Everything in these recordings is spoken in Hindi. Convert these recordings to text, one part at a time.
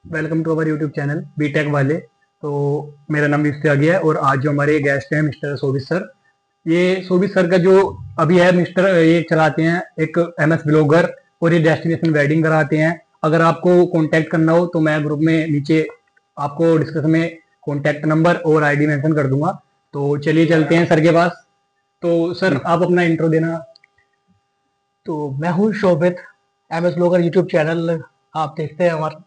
Welcome to our YouTube channel B Tech वाले। तो मेरा नाम विश्व त्यागी है और आज जो हमारे गेस्ट हैं मिस्टर सोबित सर। ये सोबित सर का जो अभी है मिस्टर ये चलाते हैं एक एमएस ब्लॉगर और ये डेस्टिनेशन वेडिंग कराते हैं। अगर आपको कांटेक्ट करना हो तो मैं ग्रुप में नीचे आपको डिस्क्रिप्शन में कांटेक्ट नंबर और आईडी मेंशन कर दूंगा। तो चलिए चलते हैं सर के पास। तो सर आप अपना इंट्रो देना। तो मैं हूँ शोभित। एमएस ब्लॉगर यूट्यूब चैनल आप देखते हैं हमारा।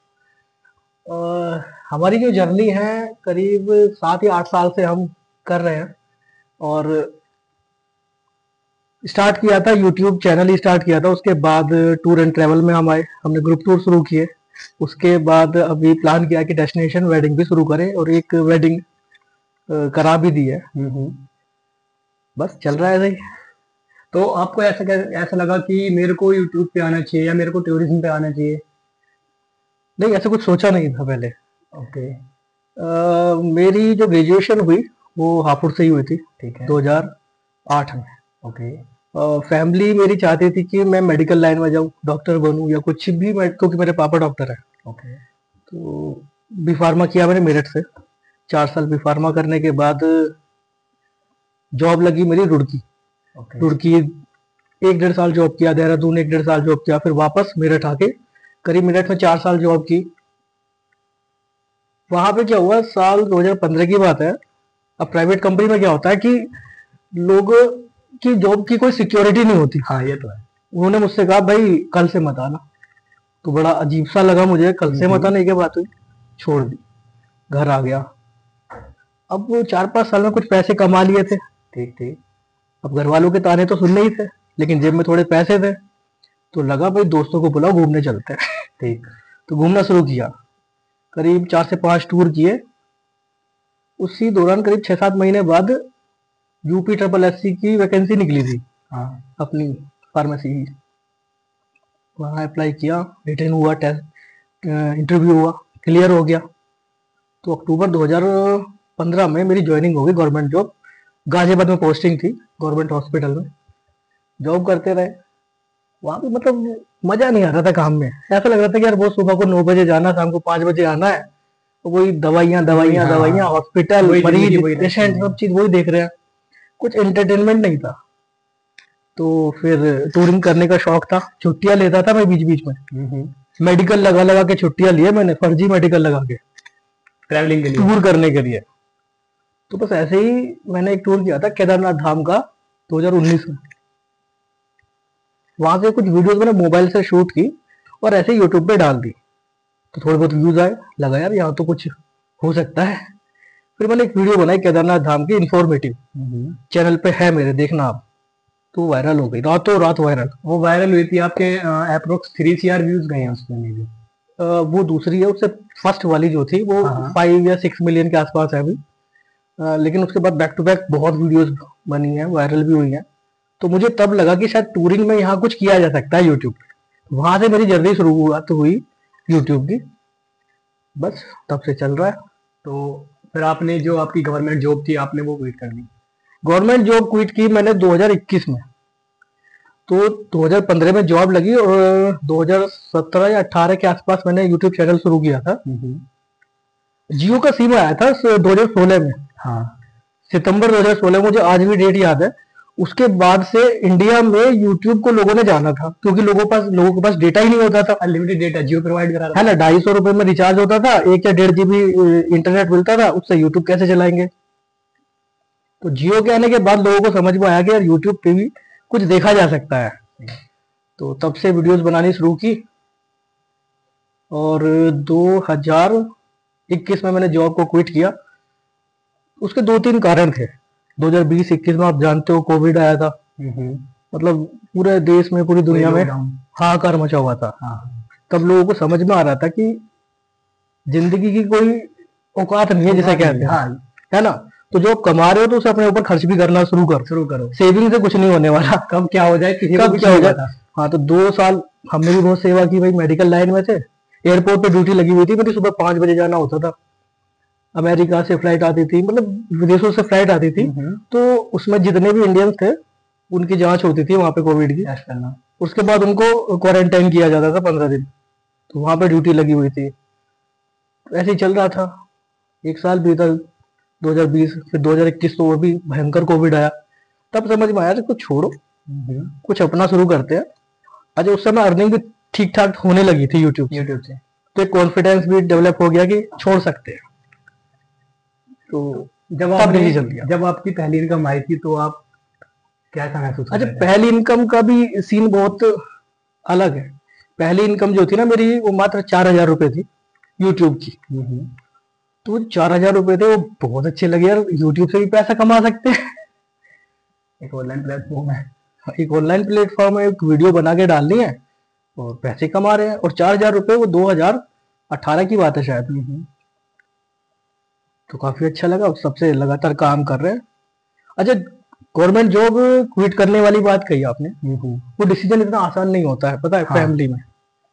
हमारी जो जर्नी है करीब 7 या 8 साल से हम कर रहे हैं। और स्टार्ट किया था यूट्यूब चैनल ही स्टार्ट किया था, उसके बाद टूर एंड ट्रैवल में हम आए, हमने ग्रुप टूर शुरू किए। उसके बाद अभी प्लान किया कि डेस्टिनेशन वेडिंग भी शुरू करें और एक वेडिंग करा भी दी है। बस चल रहा है ऐसे ही। तो आपको ऐसा लगा कि मेरे को यूट्यूब पे आना चाहिए या मेरे को टूरिज्म पे आना चाहिए? नहीं, ऐसा कुछ सोचा नहीं था पहले। ओके। मेरी जो ग्रेजुएशन हुई वो हापुड़ से ही हुई थी, ठीक है। 2008 में। ओके। फैमिली मेरी चाहती थी कि मैं मेडिकल लाइन में जाऊँ, डॉक्टर बनूं या कुछ भी, मैं क्योंकि मेरे पापा डॉक्टर है। ओके। तो बी फार्मा किया मैंने मेरठ से। 4 साल बी फार्मा करने के बाद जॉब लगी मेरी रुड़की। ओके। रुड़की 1 डेढ़ साल जॉब किया, देहरादून 1 डेढ़ साल जॉब किया, फिर वापस मेरठ आके करीब मेरठ में 4 साल जॉब की। वहां पे क्या हुआ, साल 2015 की बात है। अब प्राइवेट कंपनी में क्या होता है कि लोगों की जॉब की कोई सिक्योरिटी नहीं होती। हाँ ये तो है। उन्होंने मुझसे कहा भाई कल से मत आना। तो बड़ा अजीब सा लगा मुझे, कल से मत आने की बात हुई, छोड़ दी, घर आ गया। अब वो 4-5 साल में कुछ पैसे कमा लिए थे। ठीक ठीक। अब घर वालों के ताने तो सुनने ही थे, लेकिन जेब में थोड़े पैसे थे। तो लगा भाई दोस्तों को बुलाओ, घूमने चलते हैं। ठीक। तो घूमना शुरू किया, करीब 4 से 5 टूर किए। उसी दौरान करीब 6-7 महीने बाद यूपी ट्रिपल एससी की वैकेंसी निकली थी हाँ। अपनी फार्मेसी की। वहाँ अप्लाई किया, रिटर्न हुआ, टेस्ट इंटरव्यू हुआ, क्लियर हो गया। तो अक्टूबर 2015 में मेरी ज्वाइनिंग हो गई गवर्नमेंट जॉब। गाजियाबाद में पोस्टिंग थी, गवर्नमेंट हॉस्पिटल में जॉब करते रहे। वहाँ पे मतलब मजा नहीं आ रहा था काम में। ऐसा लग रहा था कि यार वो सुबह को 9 बजे जाना, शाम को 5 बजे आना है। वही दवाइयाँ वही दवाइयाँ हाँ दवाइयाँ, हॉस्पिटल, वही जिंदगी मरीज, वही पेशेंट, रहती है। सब चीज वही देख रहे हैं। कुछ एंटरटेनमेंट नहीं था। तो फिर टूरिंग करने का शौक था, छुट्टियां लेता था मैं बीच बीच में। मेडिकल लगा लगा के छुट्टियां लिए मैंने, फर्जी मेडिकल लगा के ट्रैवलिंग के लिए। टूर करने के लिए। तो बस ऐसे ही मैंने एक टूर किया था केदारनाथ धाम का 2019 में। वहां से कुछ वीडियोस मैंने मोबाइल से शूट की और ऐसे यूट्यूब पे डाल दी। तो थोड़े बहुत व्यूज आए, लगा यार यहाँ तो कुछ हो सकता है। फिर मैंने एक वीडियो बनाई केदारनाथ धाम की, इंफॉर्मेटिव, चैनल पे है मेरे, देखना आप। तो वायरल हो गई, रातों रात वायरल। वो वायरल हुई थी आपके अप्रोक्स 3 CR व्यूज गए हैं उसमें मे भी। वो दूसरी है, उससे फर्स्ट वाली जो थी वो हाँ हाँ। 5 या 6 मिलियन के आसपास है अभी। लेकिन उसके बाद बैक टू बैक बहुत वीडियोस बनी हैं, वायरल भी हुई हैं। तो मुझे तब लगा कि शायद टूरिंग में यहाँ कुछ किया जा सकता है यूट्यूब पे। वहां से मेरी जर्नी शुरुआत हुई यूट्यूब की। बस तब से चल रहा है। तो फिर आपने जो आपकी गवर्नमेंट जॉब थी आपने वो क्विट कर दी? गवर्नमेंट जॉब क्विट की मैंने 2021 में। तो 2015 में जॉब लगी और 2017 या 18 के आसपास मैंने यूट्यूब चैनल शुरू किया था। जियो का सिम आया था 2016 में। हाँ। सितंबर 2016, मुझे आज भी डेट याद है। उसके बाद से इंडिया में यूट्यूब को लोगों ने जाना था, क्योंकि लोगों के पास डेटा ही नहीं होता था। अनलिमिटेड डेटा जियो प्रोवाइड करा रहा है था। ना, 250 रुपए में रिचार्ज होता था, 1 या 1.5 GB इंटरनेट मिलता था, उससे यूट्यूब कैसे चलाएंगे। तो जियो के आने के बाद लोगों को समझ में आया कि यार यूट्यूब पे भी कुछ देखा जा सकता है। तो तब से वीडियोस बनानी शुरू की। और 2021 में मैंने जॉब को क्विट किया। उसके 2-3 कारण थे। 2020-21 में आप जानते हो कोविड आया था। मतलब पूरे देश में, पूरी दुनिया में लॉकडाउन। हाहाकार मचा हुआ था। हाँ। तब लोगों को समझ में आ रहा था कि जिंदगी की कोई औकात नहीं है जिसे कहते हैं। हाँ। है ना। तो जो आप कमा रहे हो तो उसे अपने ऊपर खर्च भी करना शुरू करो। सेविंग से कुछ नहीं होने वाला। कब क्या हो जाए किसी को कब कुछ क्या हो नहीं जाए। पता। हाँ, तो 2 साल हमने भी बहुत सेवा की भाई, मेडिकल लाइन में थे। एयरपोर्ट पे ड्यूटी लगी हुई थी मेरी, सुबह 5 बजे जाना होता था। अमेरिका से फ्लाइट आती थी, मतलब विदेशों से फ्लाइट आती थी। तो उसमें जितने भी इंडियंस थे उनकी जांच होती थी वहां पे कोविड की। टेस्ट करना। उसके बाद उनको क्वारंटाइन किया जाता था 15 दिन। तो वहां पे ड्यूटी लगी हुई थी। तो ऐसे ही चल रहा था, एक साल बीता, 2020, फिर 2021 तो वो भी भयंकर कोविड आया। तब समझ में आया कि कुछ छोड़ो, कुछ अपना शुरू करते हैं। अच्छा, उस समय अर्निंग भी ठीक ठाक होने लगी थी यूट्यूब से। तो एक कॉन्फिडेंस भी डेवलप हो गया कि छोड़ सकते हैं। तो तब डिसीजन लिया। जब आपकी पहली इनकम आई थी तो आप कैसा महसूस कर अच्छा, रहे थे? पहली इनकम का भी सीन बहुत अलग है। पहली इनकम जो थी ना मेरी, वो मात्र 4,000 रुपए थी यूट्यूब की। तो 4,000 रुपए थे, वो बहुत अच्छे लगे यार, यूट्यूब से भी पैसा कमा सकते हैं। एक ऑनलाइन प्लेटफॉर्म है। एक ऑनलाइन प्लेटफॉर्म है, एक वीडियो बना के डालनी है और पैसे कमा रहे हैं। और 4,000 रुपए वो 2018 की बात है शायद। तो काफी अच्छा लगा, उस सबसे लगातार काम कर रहे हैं। अच्छा, गवर्नमेंट जॉब क्विट करने वाली बात कही आपने, वो डिसीजन इतना आसान नहीं होता है, पता है। हाँ। फैमिली में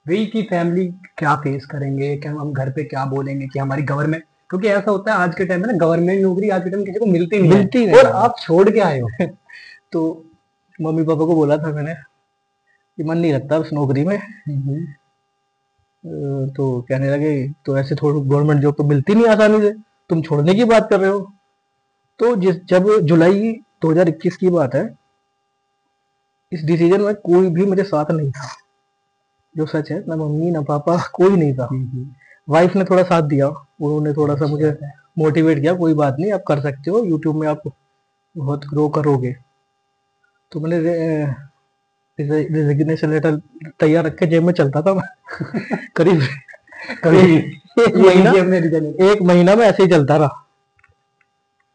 वही कि फैमिली क्या फेस करेंगे, क्या हम घर पे क्या बोलेंगे कि हमारी गवर्नमेंट, क्योंकि ऐसा होता है आज के टाइम में ना, गवर्नमेंट नौकरी आज के टाइम किसी को मिलती नहीं मिलती है, नहीं और है। आप छोड़ के आए हो। तो मम्मी पापा को बोला था मैंने कि मन नहीं लगता उस नौकरी में। तो कहने लगे तो ऐसे थोड़ी गवर्नमेंट जॉब तो मिलती नहीं आसानी से, तुम छोड़ने की बात कर रहे हो। तो जब जुलाई 2021 की बात है, इस डिसीजन में कोई भी मेरे साथ नहीं था, जो सच है। ना मम्मी ना पापा, कोई नहीं था। वाइफ ने थोड़ा साथ दिया, उन्होंने थोड़ा सा मुझे मोटिवेट किया, कोई बात नहीं, आप कर सकते हो, यूट्यूब में आप बहुत ग्रो करोगे। तो मैंने रेजिग्नेशन लेटर तैयार रख के जेब में चलता था मैं। करीब एक महीना में ऐसे ही चलता रहा।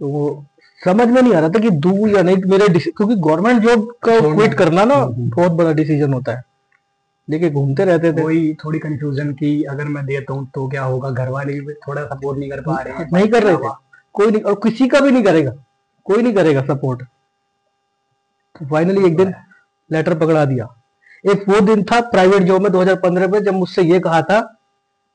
तो वो समझ में नहीं आ रहा था कि दूं या नहीं, क्योंकि गवर्नमेंट जॉब का क्विट करना ना बहुत बड़ा डिसीजन होता है, लेके घूमते रहते थे। वही थोड़ी कंफ्यूजन की, अगर मैं देता हूँ तो क्या होगा, घर वाले भी थोड़ा सपोर्ट नहीं कर पा रहे हैं, नहीं कर रहे थे, कोई नहीं, और किसी का भी नहीं करेगा, कोई नहीं करेगा सपोर्ट। तो फाइनली एक दिन लेटर पकड़ा दिया। एक वो दिन था प्राइवेट जॉब में 2015 में, जब मुझसे ये कहा था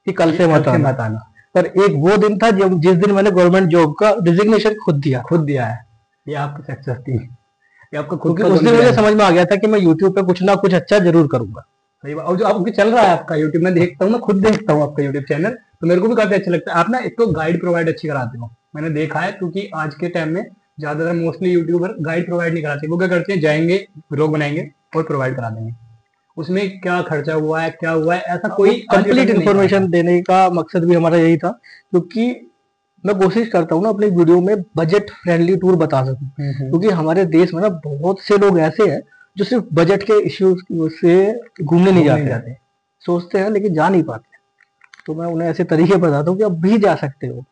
कि कल से मत आना। पर एक वो दिन था जब जिस दिन मैंने गवर्नमेंट जॉब का डिजिग्नेशन खुद दिया है। ये आपकी सक्सेस थी, ये आपका खुद क्योंकि का उस दिन मुझे समझ में आ गया था कि मैं यूट्यूब पे कुछ ना कुछ अच्छा जरूर करूंगा। सही बात। और जो आपको चल रहा है आपका यूट्यूब, मैं देखता हूँ, मैं खुद देखता हूँ आपका यूट्यूब चैनल, तो मेरे को भी काफी अच्छा लगता है। आप ना एक तो गाइड प्रोवाइड अच्छी कराते हो, मैंने देखा है, क्योंकि आज के टाइम में ज्यादातर मोस्टली यूट्यूबर गाइड प्रोवाइड नहीं कराते। वो क्या करते हैं, जाएंगे व्लॉग बनाएंगे और प्रोवाइड करा देंगे, उसमें क्या खर्चा हुआ है, क्या हुआ है, ऐसा कोई कंप्लीट इन्फॉर्मेशन देने का मकसद भी हमारा यही था। क्योंकि मैं कोशिश करता हूँ ना अपनी वीडियो में बजट फ्रेंडली टूर बता सकूं, क्योंकि हमारे देश में ना बहुत से लोग ऐसे हैं जो सिर्फ बजट के इश्यूज से घूमने नहीं जाते, सोचते हैं लेकिन जा नहीं पाते। तो मैं उन्हें ऐसे तरीके बताता हूँ कि आप भी जा सकते हो।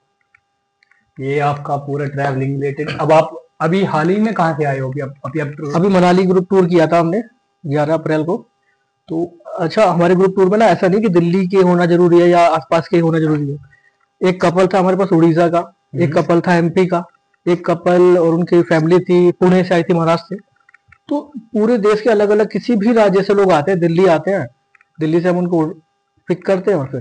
ये आपका पूरा ट्रैवलिंग रिलेटेड। अब आप अभी हाल ही में कहाँ से आए हो? अभी मनाली ग्रुप टूर किया था हमने 11 अप्रैल को। तो अच्छा, हमारे ग्रुप टूर में ना ऐसा नहीं कि दिल्ली के होना जरूरी है या आसपास के होना जरूरी है। एक कपल था हमारे पास उड़ीसा का, एक कपल था एमपी का, एक कपल और उनकी फैमिली थी पुणे से आई थी, महाराष्ट्र से। तो पूरे देश के अलग अलग किसी भी राज्य से लोग आते हैं, दिल्ली आते हैं, दिल्ली से हम उनको पिक करते हैं और फिर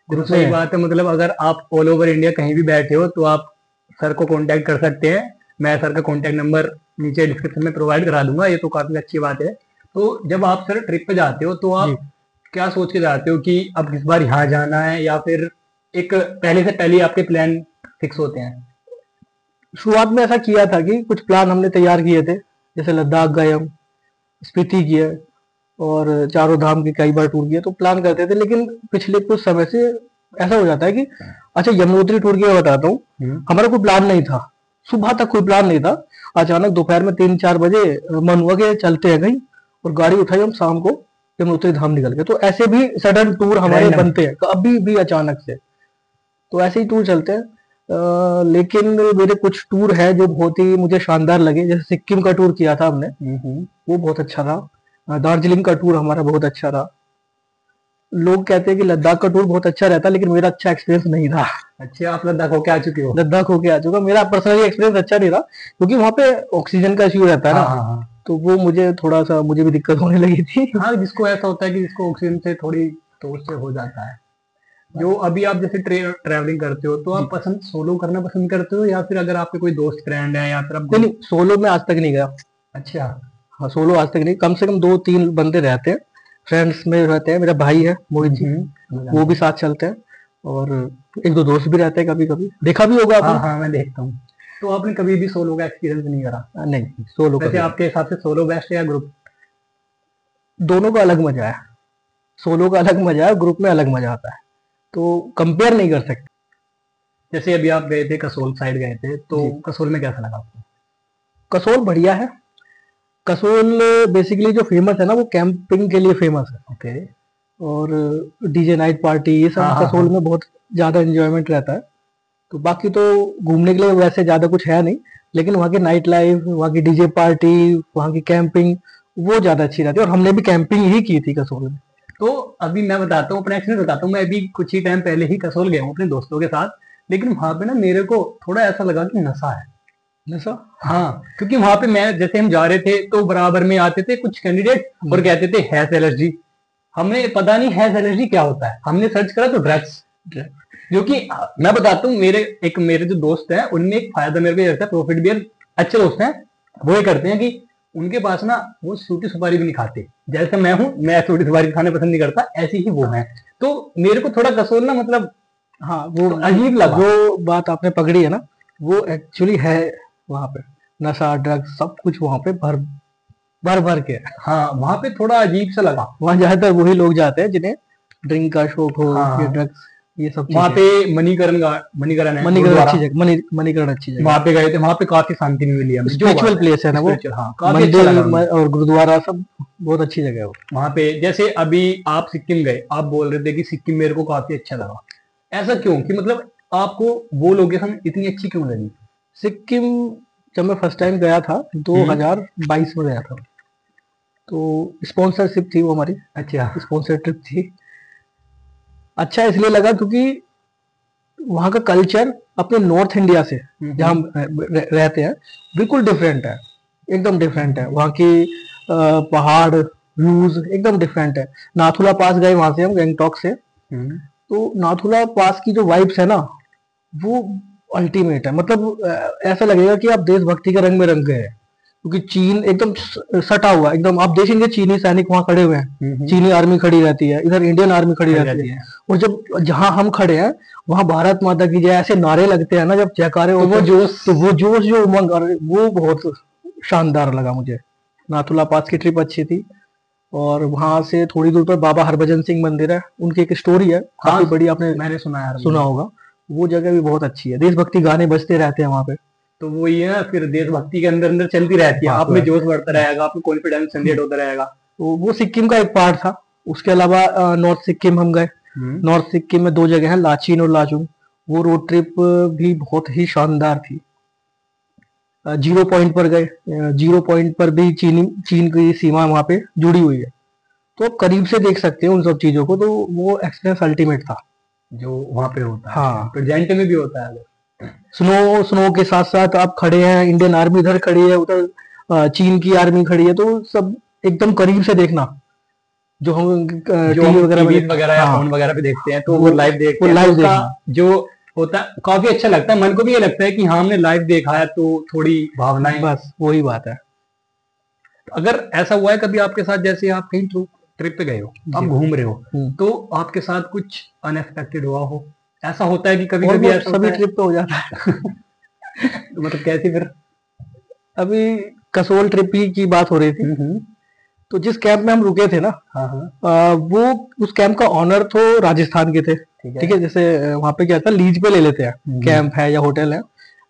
ग्रुप। सही बात है। मतलब अगर आप ऑल ओवर इंडिया कहीं भी बैठे हो तो आप सर को कांटेक्ट कर सकते हैं। मैं सर का कांटेक्ट नंबर नीचे डिस्क्रिप्शन में प्रोवाइड करा दूंगा। ये तो काफी अच्छी बात है। तो जब आप सर ट्रिप पे जाते हो तो आप क्या सोच के जाते हो कि अब इस बार यहाँ जाना है, या फिर एक पहले से पहले आपके प्लान फिक्स होते हैं? शुरुआत में ऐसा किया था कि कुछ प्लान हमने तैयार किए थे, जैसे लद्दाख गए हम, स्पीति किए और चारों धाम के कई बार टूर किए, तो प्लान करते थे। लेकिन पिछले कुछ समय से ऐसा हो जाता है कि अच्छा, यमुनोत्री टूर की मैं बताता हूँ। हमारा कोई प्लान नहीं था, सुबह तक कोई प्लान नहीं था। अचानक दोपहर में 3-4 बजे मन हुआ कि चलते हैं कहीं, और गाड़ी उठाई, हम शाम को यमुनोत्री धाम निकल गए। तो ऐसे भी सडन टूर हमारे बनते हैं कभी भी अचानक से, तो ऐसे ही टूर चलते हैं। लेकिन मेरे कुछ टूर है जो बहुत ही मुझे शानदार लगे। जैसे सिक्किम का टूर किया था हमने, वो बहुत अच्छा रहा। दार्जिलिंग का टूर हमारा बहुत अच्छा रहा। लोग कहते हैं कि लद्दाख का टूर बहुत अच्छा रहता है, लेकिन मेरा अच्छा एक्सपीरियंस नहीं रहा। अच्छा, आप लद्दाख होके आ चुके हो? लद्दाख होके आ चुका, मेरा पर्सनली एक्सपीरियंस अच्छा नहीं रहा, क्योंकि वहां पे ऑक्सीजन का इश्यू रहता है ना। तो वो मुझे भी दिक्कत होने लगी थी। हाँ, जिसको ऐसा होता है कि जिसको ऑक्सीजन से थोड़ी तो उससे हो जाता है। जो अभी आप जैसे ट्रैवलिंग करते हो, तो आप सोलो करना पसंद करते हो, या फिर अगर आपके कोई दोस्त फ्रेंड है, या फिर आप? नहीं, सोलो में आज तक नहीं गया। अच्छा। हाँ, सोलो आज तक नहीं। कम से कम 2-3 बंदे रहते हैं, फ्रेंड्स में रहते हैं। मेरा भाई है मोहित जी, वो भी साथ चलते हैं। और एक दो दोस्त भी रहते हैं, कभी कभी देखा भी होगा हाँ आपने। हाँ, मैं देखता हूँ। तो आपने कभी भी सोलो का एक्सपीरियंस नहीं करा? नहीं, सोलो वैसे कभी नहीं। आपके हिसाब से सोलो बेस्ट है या ग्रुप? दोनों का अलग मजा है, सोलो का अलग मजा है, ग्रुप में अलग मजा आता है, तो कंपेयर नहीं कर सकते। जैसे अभी आप गए थे कसोल साइड गए थे, तो जी, कसोल में कैसा लगा आपको? कसोल बढ़िया है। कसोल बेसिकली जो फेमस है ना, वो कैंपिंग के लिए फेमस है। ओके। और डीजे नाइट पार्टी ये हाँ सब हाँ हाँ। कसोल में बहुत ज्यादा एंजॉयमेंट रहता है। तो बाकी तो घूमने के लिए वैसे ज्यादा कुछ है नहीं, लेकिन वहाँ की नाइट लाइफ, वहाँ की डीजे पार्टी, वहाँ की कैंपिंग वो ज्यादा अच्छी रहती है, और हमने भी कैंपिंग ही की थी कसोल में। तो अभी मैं बताता हूँ, अपना एक्सपीरियंस बताता हूँ। मैं अभी कुछ ही टाइम पहले ही कसोल गया हूँ अपने दोस्तों के साथ, लेकिन वहां पे ना मेरे को थोड़ा ऐसा लगा कि नशा है। ऐसा। हाँ, क्योंकि वहां पे मैं जैसे हम जा रहे थे तो बराबर में आते थे कुछ कैंडिडेट और कहते थे हैज एलर्जी। हमने पता नहीं हैज एलर्जी क्या होता है, हमने सर्च करा तो ड्रग्स। जो कि मैं बताता हूँ, मेरे जो दोस्त हैं उनमें एक फायदा मेरे को ये लगता है, प्रॉफिट भी है। अच्छे दोस्त हैं, वो ये करते हैं कि उनके पास ना वो सूटी सुपारी भी नहीं खाते। जैसे मैं हूँ, मैं सूटी सुपारी खाने पसंद नहीं करता, ऐसे ही वो हैं। तो मेरे को थोड़ा कसोल ना मतलब हाँ, वो तो अजीब लगा। जो बात आपने पकड़ी है ना, वो एक्चुअली है। वहां पे नशा ड्रग्स सब कुछ वहां पे भर भर भर के है। हाँ, वहां पे थोड़ा अजीब सा लगा। वहां ज्यादातर वही लोग जाते हैं जिन्हें ड्रिंक का शौक हो, ये हाँ, ड्रग्स, ये सब वहां चीजें। पे मणिकरण है मणिकरण गुरुद्वारा। अच्छी जगह, मणिकरण अच्छी जगह वहां है। पे गए थे, वहां पे काफी शांति मिली हमें, जो स्पिरिचुअल बात है। प्लेस है ना वो, स्पिरिचुअल, हाँ, काफी अच्छा मंदिर लगा हमें। और गुरुद्वारा सब बहुत अच्छी जगह है वो। वहां पे जैसे अभी आप सिक्किम गए, आप बोल रहे थे कि सिक्किम मेरे को काफी अच्छा लगा। ऐसा क्यों, कि मतलब आपको वो लोकेशन इतनी अच्छी क्यों लगी? सिक्किम जब मैं फर्स्ट टाइम गया था हम्म। 2022 में गया था, तो स्पॉन्सरशिप थी वो हमारी, अच्छा। स्पॉन्सर ट्रिप थी। अच्छा इसलिए लगा क्योंकि वहाँ का कल्चर अपने नॉर्थ इंडिया से, जहाँ हम रहते हैं, बिल्कुल डिफरेंट है। एकदम डिफरेंट है वहाँ की। पहाड़ व्यूज एकदम डिफरेंट है। नाथुला पास गए वहां से हम, गैंगटॉक से। हम्म। तो नाथुला पास की जो वाइब्स है ना, वो अल्टीमेट है। मतलब ऐसा लगेगा कि आप देशभक्ति के रंग में रंग गए हैं, क्योंकि चीन एकदम सटा हुआ है एकदम। आप देखेंगे चीनी सैनिक वहां खड़े हुए हैं, चीनी आर्मी खड़ी रहती है, इधर इंडियन आर्मी खड़ी खड़ी रहती रहती है। है। और जब जहां हम खड़े हैं, वहां भारत माता की जय ऐसे नारे लगते हैं ना, जब जयकारे तो होते वो हैं, जोश। तो वो जोश जो उमंग, अरे वो बहुत शानदार लगा मुझे। नाथुला पास की ट्रिप अच्छी थी। और वहां से थोड़ी दूर पर बाबा हरभजन सिंह मंदिर है, उनकी एक स्टोरी है हाँ, काफी बड़ी, आपने मैंने सुना है यार सुना मुझे। होगा। वो जगह भी बहुत अच्छी है, देशभक्ति गाने बजते रहते हैं वहां पे। तो वो ये ना, फिर देशभक्ति के अंदर अंदर चलती रहती है, बस आप में बस। जोश बढ़ता रहेगा, आप में कॉन्फिडेंस जनरेट होता रहेगा। तो वो सिक्किम का एक पार्ट था। उसके अलावा नॉर्थ सिक्किम हम गए। हम्म। नॉर्थ सिक्किम में दो जगह हैं, लाचीन और लाचुंग। वो रोड ट्रिप भी बहुत ही शानदार थी। जीरो पॉइंट पर गए। जीरो पॉइंट पर भी चीन की सीमा वहां पे जुड़ी हुई है, तो आप करीब से देख सकते हो उन सब चीजों को। तो वो एक्सपीरियंस अल्टीमेट था। जो वहां पे होता है, हाँ, प्रेजेंट में भी होता है। स्नो स्नो के साथ साथ आप खड़े हैं, इंडियन आर्मी इधर खड़ी है, उधर चीन की आर्मी खड़ी है, तो सब एकदम करीब से देखना, जो हम जो टीवी हम वगैरह में टीवी देख। वगैरह या हाँ, फोन वगैरह पे देखते हैं, तो वो वो लाइव देखते वो हैं, तो लाइव उसका देखना। जो होता है काफी अच्छा लगता है। मन को भी ये लगता है कि हाँ, हमने लाइव देखा है, तो थोड़ी भावनाएं। बस वही बात है। अगर ऐसा हुआ है कभी आपके साथ, जैसे आप कहीं ट्रिप पे गए हो, आप जी। घूम रहे हो, हम्म। तो आपके साथ कुछ अनएक्सपेक्टेड हुआ हो? ऐसा होता है कि कभी कभी ऑलमोस्ट ऐसा सभी होता है। ट्रिप पे हो जाता है। तो मतलब कैसे फिर? अभी कसोल ट्रिप की बात हो रही थी। हम्म। तो जिस कैंप में हम रुके थे ना, हाँ हाँ। वो उस कैंप का ऑनर तो राजस्थान के थे। ठीक ठीक है। है, जैसे वहां पे क्या था, लीज पे ले लेते हैं, हम्म। कैंप है या होटल है।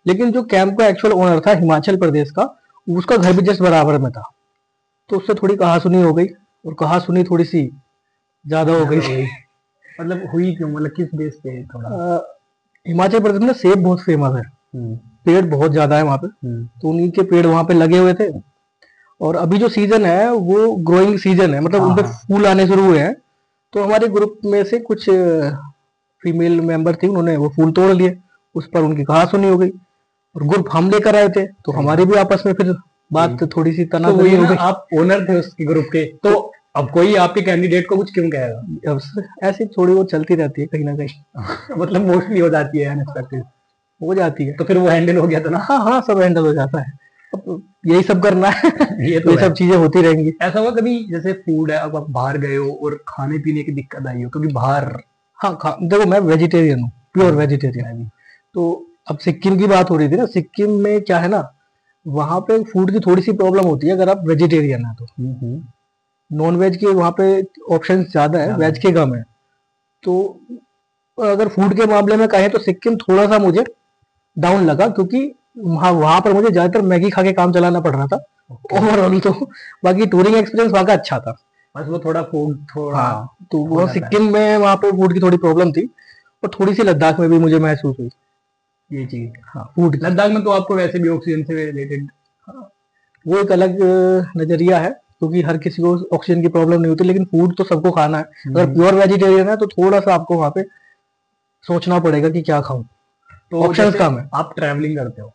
लेकिन जो कैंप का एक्चुअल ओनर था हिमाचल प्रदेश का, उसका घर भी जस्ट बराबर में था। तो उससे थोड़ी कहासुनी हो गई, और कहासुनी थोड़ी सी ज्यादा हो गई ज्यादा हो थी। गई? मतलब हुई क्यों, मतलब किस बेस पे थोड़ा? अ, हिमाचल प्रदेश में सेब बहुत फेमस है, हम्म। पेड़ बहुत ज्यादा है वहां पे। हम्म। तो उन्हीं के पेड़ वहां पे लगे हुए थे। और अभी जो सीजन है वो ग्रोइंग सीजन है, मतलब हाँ उनपे हाँ। फूल आने शुरू हुए हैं। तो हमारे ग्रुप में से कुछ फीमेल मेंबर थी, उन्होंने वो फूल तोड़ लिए। उस पर उनकी कहासुनी हो गई। और ग्रुप हम लेकर आए थे, तो सही हमारी बात। भी आपस में फिर बात हम्म। थोड़ी सी तो तनातनी वही हो ना, गई। आप ओनर थे उसके ग्रुप के, तो तो अब कोई आपके कैंडिडेट को कुछ क्यों कहेगा? अब ऐसी थोड़ी बहुत चलती रहती है कहीं ना कहीं। मतलब मोस्टली हो जाती है अनएक्सपेक्टेड। हो जाती है। तो फिर वो हैंडल हो गया था ना? हाँ हाँ, सब हैंडल हो जाता है। अब यही सब करना है। ये तो ये है। सब चीजें होती रहेंगी। ऐसा हुआ कभी, जैसे फूड है, अब आप बाहर गए हो और खाने पीने की दिक्कत आई हो, क्योंकि बाहर हाँ देखो मैं वेजिटेरियन हूँ, प्योर वेजिटेरियन। तो अब सिक्किम की बात हो रही थी ना, सिक्किम में क्या है ना, वहाँ पे फूड की थोड़ी सी प्रॉब्लम होती है अगर आप वेजिटेरियन है तो। नॉन वेज के वहाँ पे ऑप्शन ज्यादा है, वेज के कम है। तो अगर फूड के मामले में कहें तो सिक्किम थोड़ा सा मुझे डाउन लगा, क्योंकि वहां पर मुझे ज्यादातर मैगी खा के काम चलाना पड़ रहा था ओवरऑल तो। बाकी टूरिंग एक्सपीरियंस वहाँ का अच्छा था, बस वो थोड़ा फूड थोड़ा। हाँ तो वो सिक्किम में वहाँ पे फूड की थोड़ी प्रॉब्लम थी, और थोड़ी सी लद्दाख में भी मुझे महसूस हुई ये चीज। हाँ फूड। लद्दाख में तो आपको वैसे भी ऑक्सीजन से रिलेटेड वो एक अलग नजरिया है, क्योंकि हर किसी को ऑक्सीजन की प्रॉब्लम नहीं होती, लेकिन फूड तो सबको खाना है। अगर प्योर वेजिटेरियन है तो थोड़ा सा आपको वहाँ पे सोचना पड़ेगा कि क्या खाऊं, तो ऑप्शंस कम है। आप ट्रैवलिंग करते हो,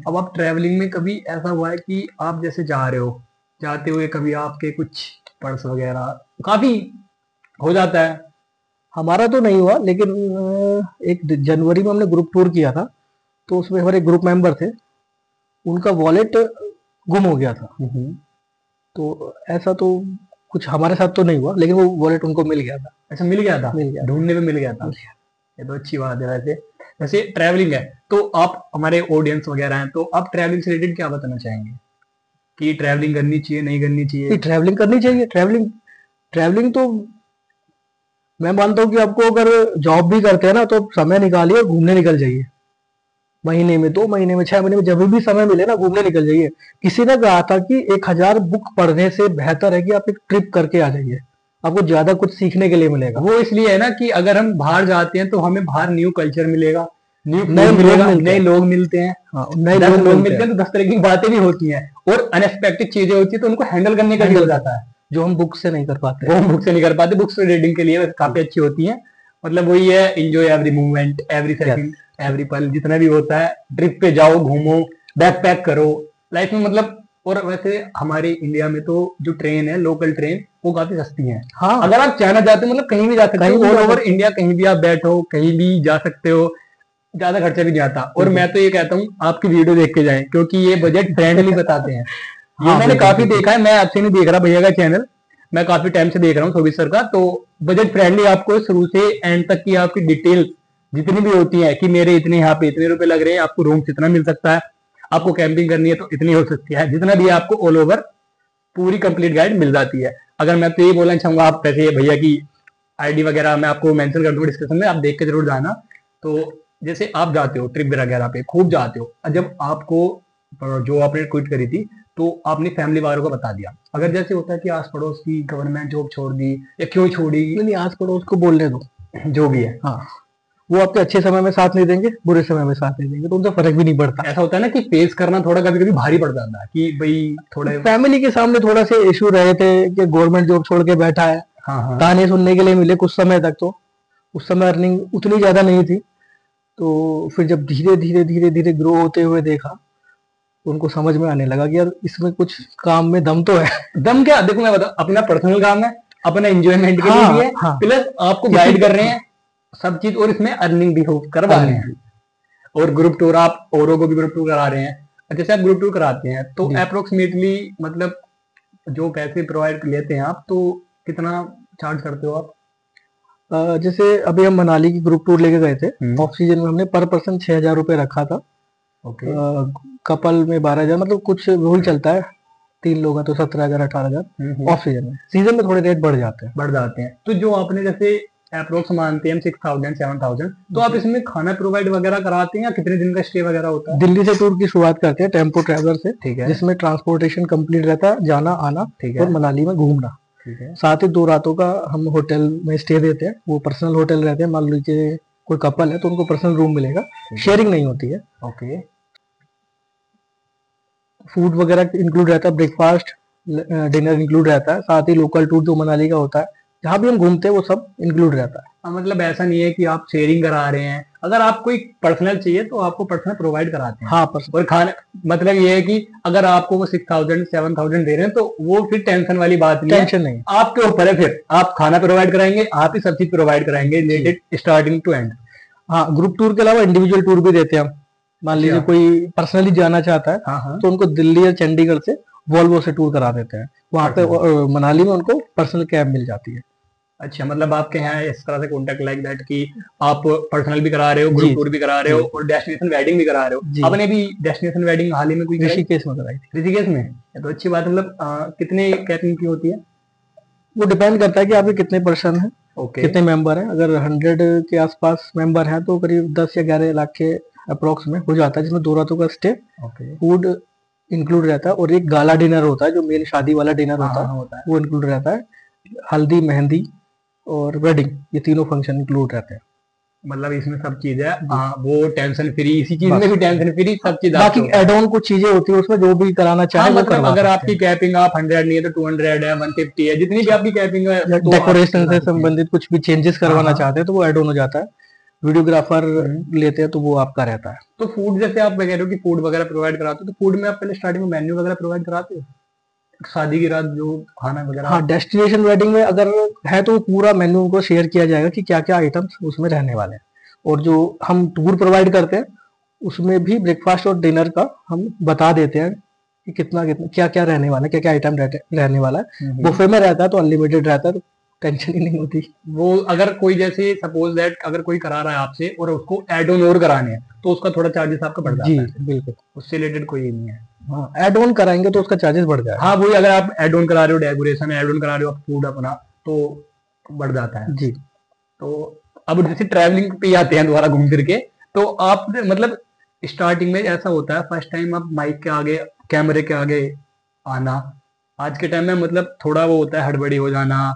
अब आप ट्रैवलिंग में कभी ऐसा हुआ है कि आप जैसे जा रहे हो, जाते हुए कभी आपके कुछ पर्स वगैरह काफी हो जाता है? हमारा तो नहीं हुआ, लेकिन एक जनवरी में हमने ग्रुप टूर किया था, तो उसमें हमारे ग्रुप मेंबर थे, उनका वॉलेट गुम हो गया था। तो ऐसा तो कुछ हमारे साथ तो नहीं हुआ, लेकिन वो वॉलेट उनको मिल गया था। अच्छा, मिल गया था? मिल गया, ढूंढने में मिल गया था। ये तो अच्छी बात है। वैसे वैसे ट्रैवलिंग है तो आप हमारे ऑडियंस वगैरह हैं, तो आप ट्रैवलिंग से रिलेटेड क्या बताना चाहेंगे कि ट्रैवलिंग करनी चाहिए नहीं करनी चाहिए? ट्रैवलिंग करनी चाहिए। ट्रैवलिंग ट्रैवलिंग तो मैं मानता हूँ कि आपको अगर जॉब भी करते हैं ना, तो समय निकालिए और घूमने निकल जाइए। महीने में, 2 महीने में, 6 महीने में, जब भी समय मिले ना, घूमने निकल जाइए। किसी ने कहा था कि 1000 बुक पढ़ने से बेहतर है कि आप एक ट्रिप करके आ जाइए, आपको ज्यादा कुछ सीखने के लिए मिलेगा। वो इसलिए है ना कि अगर हम बाहर जाते हैं तो हमें बाहर न्यू कल्चर मिलेगा, न्यू नए फूड मिलेगा, लोग नए लोग मिलते हैं। हाँ, नए 10 लोग लोग मिलते मिलते हैं हैं तो 10 तरह की बातें भी होती हैं, और अनएक्सपेक्टेड चीजें होती है तो उनको हैंडल करने का भी हो जाता है, जो हम बुक से नहीं कर पाते। वो हम बुक से नहीं कर पाते। बुक्स रीडिंग के लिए काफी अच्छी होती है। मतलब वही है, enjoy every movement, every second, every पल, जितना भी होता है। ट्रिप पे जाओ, घूमो, बैक पैक करो लाइफ में, मतलब। और वैसे हमारे इंडिया में तो जो ट्रेन है, लोकल ट्रेन, वो काफी सस्ती है। हाँ, अगर आप चाइना जाते हो, मतलब कहीं भी जा सकते हो, ऑल ओवर इंडिया कहीं भी आप बैठो, कहीं भी जा सकते हो, ज्यादा खर्चा भी नहीं आता। और मैं तो ये कहता हूँ आपकी वीडियो देख के जाएं, क्योंकि ये बजट फ्रेंडली बताते हैं। ये मैंने काफी देखा है, मैं आपसे नहीं देख रहा भैया का चैनल, मैं काफी टाइम से देख रहा हूँ सोबित सर का। तो बजट फ्रेंडली आपको शुरू से एंड तक की आपकी डिटेल जितनी भी होती है कि मेरे इतने यहाँ पे इतने रुपए लग रहे हैं, आपको रूम कितना मिल सकता है, आपको कैंपिंग करनी है तो इतनी हो सकती है, जितना भी आपको ऑल ओवर पूरी कंप्लीट गाइड मिल जाती है। अगर मैं तो ये बोलना चाहूंगा, आप वैसे भैया की आईडी वगैरह मैं आपको मेंशन कर दूंगा डिस्क्रिप्शन में, आप देख के जरूर जाना। तो जैसे आप जाते हो ट्रिप वगैरह पे, खूब जाते हो, जब आपको जो आपने क्विट करी थी तो आपने फैमिली वालों को बता दिया, अगर जैसे होता है कि आस पड़ोस की गवर्नमेंट जॉब छोड़ दी या क्यों छोड़ी, नहीं, आस पड़ोस को बोलने दो, जो भी है, हाँ, वो आपके अच्छे समय में साथ नहीं देंगे, बुरे समय में साथ नहीं देंगे, तो उनसे फर्क भी नहीं पड़ता। ऐसा होता है ना कि फेस करना थोड़ा कभी कभी भारी पड़ जाता है कि भाई थोड़े फैमिली के सामने थोड़ा से इशू रहे थे कि गवर्नमेंट जॉब छोड़ के बैठा है, हाँ ताने सुनने के लिए मिले कुछ समय तक। तो उस समय अर्निंग उतनी ज्यादा नहीं थी, तो फिर जब धीरे धीरे धीरे धीरे ग्रो होते हुए देखा, तो उनको समझ में आने लगा कि यार इसमें कुछ काम में दम तो है। दम क्या, देखो मैं बता, अपना पर्सनल काम है, अपना एंजॉयमेंट के लिए भी है, प्लस आपको गाइड कर रहे हैं सब चीज, और इसमें अर्निंग भी हो करवा रहे हैं। और ग्रुप टूर आप औरों को भी ग्रुप टूर करा रहे हैं। जैसे आप ग्रुप टूर कराते हैं तो अप्रोक्सीमेटली मतलब जो पैसे प्रोवाइड लेते हैं आप, तो कितना चार्ज करते हो आप? जैसे अभी हम मनाली की ग्रुप टूर लेके गए थे, ऑफ सीजन में हमने पर पर्सन 6000 रुपए रखा था। कपल में 12,000, मतलब कुछ वही चलता है, 3 लोग हैं तो 17,000 18,000 ऑफ सीजन में थोड़े रेट बढ़ जाते हैं। तो जो आपने जैसे अप्रोक्स मानते हैं 6,000 7,000, तो आप इसमें खाना प्रोवाइड वगैरह कराते हैं या कितने दिन का स्टे वगैरह होता है? दिल्ली से टूर की शुरुआत करते हैं टेम्पो ट्रैवलर से, ठीक है, जिसमें ट्रांसपोर्टेशन कंप्लीट रहता है, जाना आना, ठीक है, और मनाली में घूमना, ठीक है। साथ ही 2 रातों का हम होटल में स्टे देते हैं। वो पर्सनल होटल रहते हैं, मान लीजिए कोई कपल है तो उनको पर्सनल रूम मिलेगा, शेयरिंग नहीं होती है। ओके। फूड वगैरह इंक्लूड रहता है, ब्रेकफास्ट डिनर इंक्लूड रहता है, साथ ही लोकल टूर जो मनाली का होता है, जहाँ भी हम घूमते हैं वो सब इंक्लूड रहता है। मतलब ऐसा नहीं है कि आप शेयरिंग करा रहे हैं, अगर आप कोई पर्सनल चाहिए तो आपको पर्सनल प्रोवाइड कराते हैं। हाँ, और खाने मतलब ये है कि अगर आपको वो 6,000 7,000 दे रहे हैं तो वो फिर टेंशन वाली बात नहीं है, टेंशन नहीं, आपके ऊपर है। फिर आप खाना प्रोवाइड कराएंगे, आप ही सब चीज प्रोवाइड कराएंगे रिलेटेड स्टार्टिंग टू एंड। हाँ, ग्रुप टूर के अलावा इंडिविजुअल टूर भी देते हैं हम। मान लीजिए कोई पर्सनली जाना चाहता है, तो उनको दिल्ली या चंडीगढ़ से वॉल्वो से टूर करा देते हैं, वहां पे मनाली में उनको पर्सनल कैब मिल जाती है। अच्छा, मतलब आपके यहाँ इस तरह से कॉन्टेक्ट लाइक दैट कि आप पर्सनल भी करा रहे हो, ग्रुप जी टूर भी करा रहे जी हो और डेस्टिनेशन वेडिंग भी करा रहे हो। जी। आपने भी डेस्टिनेशन वेडिंग हाल ही में कोई कराई? ऋषिकेश में कराई थी। ऋषिकेश में? ये तो अच्छी बात है। मतलब कितने कैटरिंग की होती है? वो डिपेंड करता है कि आपके कितने पर्सन हैं, ओके। कितने मेंबर हैं। अगर 100 के आसपास मेंबर हैं तो करीब 10 या 11 लाख के अप्रोक्स में हो जाता है, जिसमें 2 रातों का स्टे, ओके। फूड इंक्लूड रहता है, और एक गाला डिनर होता है जो मेन शादी वाला डिनर हाँ होता हाँ है, हाँ, होता है। वो इंक्लूड रहता है। हल्दी, मेहंदी और वेडिंग, ये तीनों फंक्शन इंक्लूड रहते हैं। मतलब इसमें सब चीज है। जी वो टेंशन फ्री, इसी चीज में बस। भी टेंशन फ्री, सब चीज आपके बाकी ऊपर एड है। ऑन कुछ चीजें होती है उसमें, जो भी कराना हाँ, चाहे वो मतलब करवा अगर सकते आपकी हैं। कैपिंग आप 100 नहीं है तो 200 है, 150 है, जितनी भी आपकी कैपिंग है या तो आप डेकोरेशन करवा से सकते हैं। संबंधित कुछ भी चेंजेस हाँ करवाना हाँ। चाहते हैं तो वो एड ऑन हो जाता है। वीडियोग्राफर हम्म। लेते हैं तो वो आपका रहता है। तो फूड जैसे आप कह रहे हो कि फूड वगैरह प्रोवाइड कराते हो, तो फूड में आप पहले स्टार्टिंग में मेन्यू वगैरह प्रोवाइड कराते हो? शादी की रात जो खाना वगैरह। हाँ, डेस्टिनेशन वेडिंग में अगर है तो पूरा मेन्यू उनको शेयर किया जाएगा कि क्या क्या आइटम्स उसमें रहने वाले हैं। और जो हम टूर प्रोवाइड करते हैं उसमें भी ब्रेकफास्ट और डिनर का हम बता देते हैं कि कितना कितना क्या क्या रहने वाला है, क्या क्या आइटम रहने वाला है। हम्म। बुफे में रहता है तो अनलिमिटेड रहता है, तो टेंशन ही नहीं होती। वो अगर कोई जैसे सपोज दैट अगर कोई करा रहा है आपसे और उसको एड ऑन और कराने हैं तो उसका थोड़ा चार्जेस आपका बढ़ जी जाता है। बिल्कुल। उससे रिलेटेड कोई नहीं है। हाँ, एड ऑन कराएंगे तो उसका चार्जेस बढ़ हाँ, जाएगा। वही अगर आप एड ऑन करा रहे हो, डेकोरेशन एड ऑन करा रहे हो, आप फूड अपना, तो बढ़ जाता है। जी। तो अब जैसे ट्रैवलिंग पे ही आते हैं दोबारा घूम फिर के। तो आप मतलब स्टार्टिंग में ऐसा होता है, फर्स्ट टाइम आप माइक के आगे, कैमरे के आगे आना, आज के टाइम में मतलब थोड़ा वो होता है, हड़बड़ी हो जाना,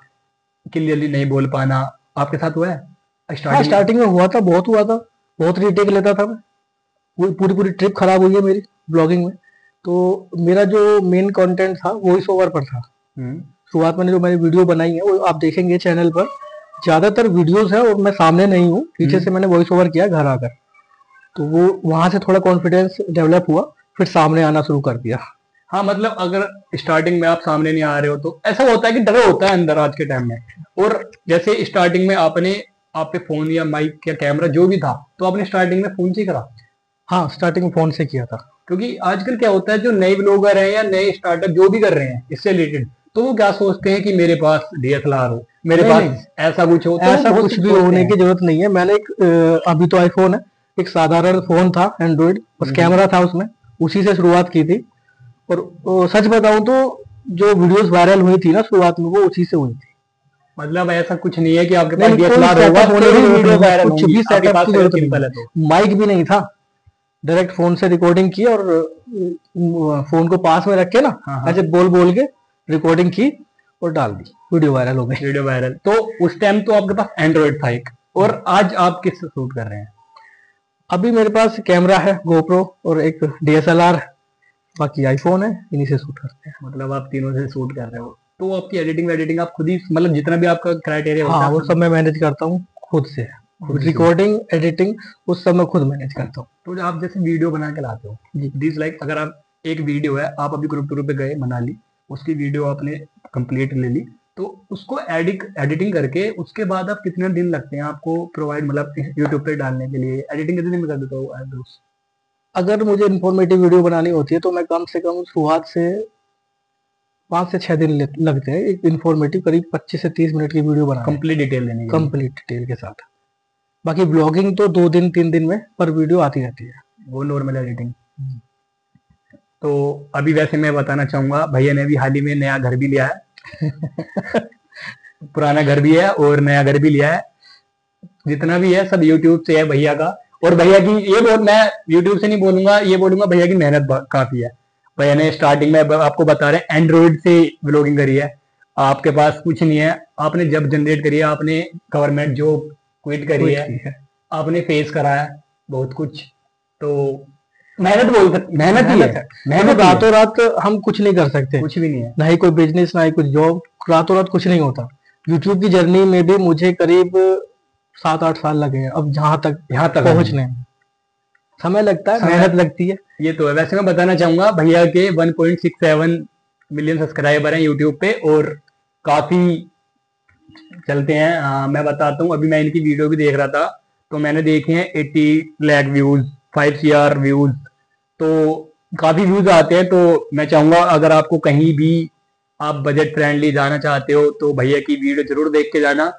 क्लियरली नहीं बोल पाना। आपके साथ हुआ है हाँ, स्टार्टिंग में? स्टार्टिंग में हुआ था, बहुत हुआ था, बहुत रीटेक लेता था मैं। पूरी पूरी ट्रिप खराब हुई है मेरी ब्लॉगिंग में। तो मेरा जो मेन कंटेंट था वॉइस ओवर पर था। हम्म। शुरुआत में जो मैंने वीडियो बनाई है वो आप देखेंगे चैनल पर, ज्यादातर वीडियोस है और मैं सामने नहीं हूँ, पीछे से मैंने वॉइस ओवर किया घर आकर। तो वो वहां से थोड़ा कॉन्फिडेंस डेवलप हुआ, फिर सामने आना शुरू कर दिया। हाँ, मतलब अगर स्टार्टिंग में आप सामने नहीं आ रहे हो तो ऐसा होता है कि डर होता है अंदर आज के टाइम में। और जैसे स्टार्टिंग में आपने, आप पे फोन या माइक या कैमरा जो भी था, तो आपने स्टार्टिंग में फोन से ही करा? हाँ, स्टार्टिंग में फोन से किया था। क्योंकि आजकल क्या होता है, जो नए ब्लॉगर हैं या नए स्टार्टअप जो भी कर रहे हैं इससे रिलेटेड, तो वो क्या सोचते हैं कि मेरे पास डीएसएलआर हो, मेरे नहीं नहीं, पास ऐसा कुछ हो, तो वो ऐसा बहुत कुछ कुछ भी सोचते होने हैं। की जरूरत नहीं है। मैंने एक अभी तो आईफोन है, एक साधारण फोन था एंड्रॉइड, बस हम्म। कैमरा था उसमें, उसी से शुरुआत की थी। और सच बताऊं तो जो वीडियोस वायरल हुई थी ना शुरुआत में, वो उसी से हुई थी। मतलब ऐसा कुछ नहीं है कि आपके नहीं पास नहीं, कोई डीएसएलआर होगा सेटअप होने तो की ही जरूरत वीडियो नहीं है, वायरल कुछ होंगी, भी आपके सेटअप पास की अगर जरूरत नहीं सिंपल है तो। है। माइक भी नहीं था, डायरेक्ट फोन से रिकॉर्डिंग की और फोन को पास में रख के ना हाँ हाँ। ऐसे बोल बोल के रिकॉर्डिंग की और डाल दी, वीडियो वायरल हो गई। वीडियो वायरल, तो उस टाइम तो आपके पास एंड्रॉइड था एक, और आज आप किससे शूट कर रहे हैं? अभी मेरे पास कैमरा है गोप्रो और एक डीएसएलआर, बाकी आईफोन है, इन्हीं से शूट करते हैं। मतलब आप तीनों से शूट कर रहे हो, तो आपकी एडिटिंग वेडिटिंग आप खुद ही, मतलब जितना भी आपका क्राइटेरिया होता हाँ, है वो आप सब मैं मैनेज करता हूँ खुद से। खुद से? रिकॉर्डिंग, एडिटिंग, उस सब मैं खुद मैनेज करता हूँ। तो जो आप जैसे वीडियो बना के लाते हो, जी। दिस लाइक अगर आप, एक वीडियो है, आप अभी ग्रुप टूर पे गए मनाली, उसकी वीडियो आपने कंप्लीट ले ली, तो उसको एडिटिंग करके उसके बाद आप कितने दिन लगते हैं आपको प्रोवाइड, मतलब यूट्यूब पे डालने के लिए एडिटिंग कितने दिन में कर देते हो आप दोस्त? अगर मुझे इन्फॉर्मेटिव वीडियो बनानी होती है तो मैं कम से कम शुरुआत से 5 से 6 दिन लगते हैं एक इन्फॉर्मेटिव, करीब 25 से 30 मिनट की वीडियो बनाने कंप्लीट डिटेल देने में, के लिए? कंप्लीट डिटेल के साथ। बाकी ब्लॉगिंग तो 2 दिन 3 दिन में पर वीडियो आती रहती है। वो नॉर्मल एडिटिंग। तो अभी वैसे मैं बताना चाहूंगा, भैया ने भी हाल ही में नया घर भी लिया है। पुराना घर भी है और नया घर भी लिया है। जितना भी है सब यूट्यूब से है भैया का। और भैया की ये बहुत, मैं यूट्यूब से नहीं बोलूंगा, ये बोलूंगा भैया की मेहनत काफी है। भैया ने स्टार्टिंग में, आपको बता रहे हैं, एंड्रॉइड से ब्लॉगिंग करी है। आपके पास कुछ नहीं है, आपने जब जनरेट करी है, आपने गवर्नमेंट जॉब क्विट करी क्विट है, की है। आपने फेस करा है बहुत कुछ। तो मेहनत बोल सकते, मेहनत ही है, मेहनत है। देखो, मेहनत ही है, रातों रात हम कुछ नहीं कर सकते, कुछ भी नहीं है। ना ही कोई बिजनेस, ना ही कुछ जॉब, रातों रात कुछ नहीं होता। यूट्यूब की जर्नी में भी मुझे करीब 7-8 साल लगे हैं अब यहाँ तक आने में पहुंचने में। समय लगता है, समय, मेहनत लगती है। ये तो है। वैसे मैं बताना चाहूंगा, भैया के 1.67 मिलियन सब्सक्राइबर हैं यूट्यूब पे, और काफी चलते हैं। मैं बताता हूँ, अभी मैं इनकी वीडियो भी देख रहा था, तो मैंने देखे हैं 80 लाख व्यूज, 5 CR व्यूज, तो काफी व्यूज आते हैं। तो मैं चाहूंगा अगर आपको कहीं भी आप बजट फ्रेंडली जाना चाहते हो तो भैया की वीडियो जरूर देख के जाना।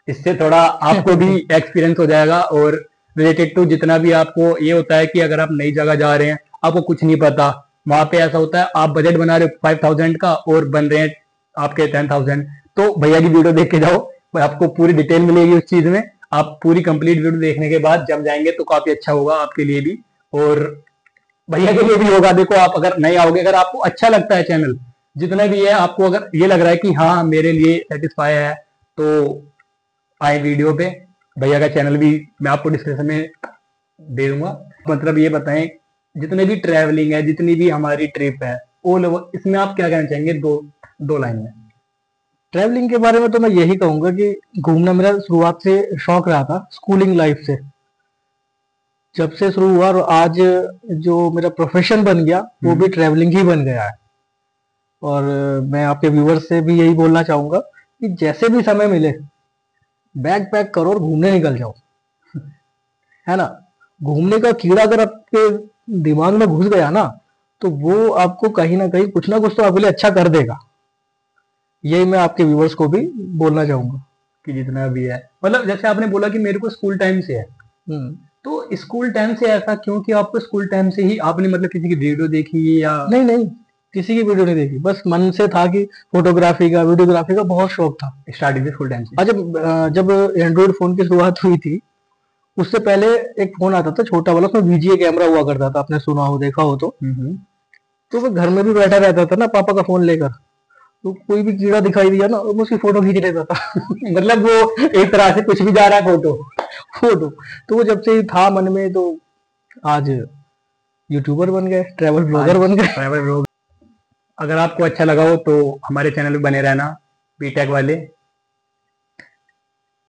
इससे थोड़ा आपको भी एक्सपीरियंस हो जाएगा। और रिलेटेड टू जितना भी आपको ये होता है कि अगर आप नई जगह जा रहे हैं, आपको कुछ नहीं पता, वहां पे ऐसा होता है आप बजट बना रहे हो 5000 का और बन रहे हैं आपके 10,000, तो भैया की वीडियो देख के जाओ, आपको पूरी डिटेल मिलेगी उस चीज में। आप पूरी कंप्लीट वीडियो देखने के बाद जब जाएंगे तो काफी अच्छा होगा आपके लिए भी और भैया के लिए भी होगा। देखो आप अगर नहीं आओगे, अगर आपको अच्छा लगता है चैनल जितना भी है, आपको अगर ये लग रहा है कि हाँ मेरे लिए सेटिस्फाई है, तो आए वीडियो पे। भैया का चैनल भी मैं आपको डिस्क्रिप्शन में दे दूंगा। मतलब ये बताएं, जितने भी ट्रैवलिंग है, जितनी भी हमारी ट्रिप है ऑल ओवर, इसमें आप क्या कहना चाहेंगे दो दो लाइन में? ट्रैवलिंग के बारे में तो मैं यही कहूंगा कि घूमना मेरा शुरुआत से शौक रहा था, स्कूलिंग लाइफ से। जब से शुरू हुआ और आज जो मेरा प्रोफेशन बन गया वो भी ट्रैवलिंग ही बन गया है। और मैं आपके व्यूवर्स से भी यही बोलना चाहूंगा कि जैसे भी समय मिले बैग पैक करो और घूमने निकल जाओ, है ना। घूमने का कीड़ा अगर आपके दिमाग में घुस गया ना, तो वो आपको कहीं ना कहीं कुछ ना कुछ तो आपके लिए अच्छा कर देगा। यही मैं आपके व्यूवर्स को भी बोलना चाहूंगा कि जितना भी है, मतलब जैसे आपने बोला कि मेरे को स्कूल टाइम से है, तो स्कूल टाइम से ऐसा क्यों कि आपको स्कूल टाइम से ही आपने मतलब किसी की वीडियो देखी या? नहीं नहीं, किसी की वीडियो नहीं देखी, बस मन से था कि फोटोग्राफी का वीडियोग्राफी का बहुत शौक था स्टार्टिंग से स्कूल टाइम से? जब एंड्रॉइड फोन की शुरुआत हुई थी, उससे पहले एक फोन आता था छोटा वाला, उसमें वीजीए कैमरा हुआ करता था, आपने सुना हो देखा हो तो मैं घर में भी बैठा रहता था ना पापा का फोन लेकर, तो कोई भी कीड़ा दिखाई दिया ना मैं उसकी फोटो खींच लेता था। मतलब वो एक तरह से कुछ भी जा रहा है फोटो फोटो तो वो जब से था मन में, तो आज यूट्यूबर बन गए, ट्रैवल ब्लॉगर बन गए। Travel blog. अगर आपको अच्छा लगा हो तो हमारे चैनल पे बने रहना, बीटेक वाले।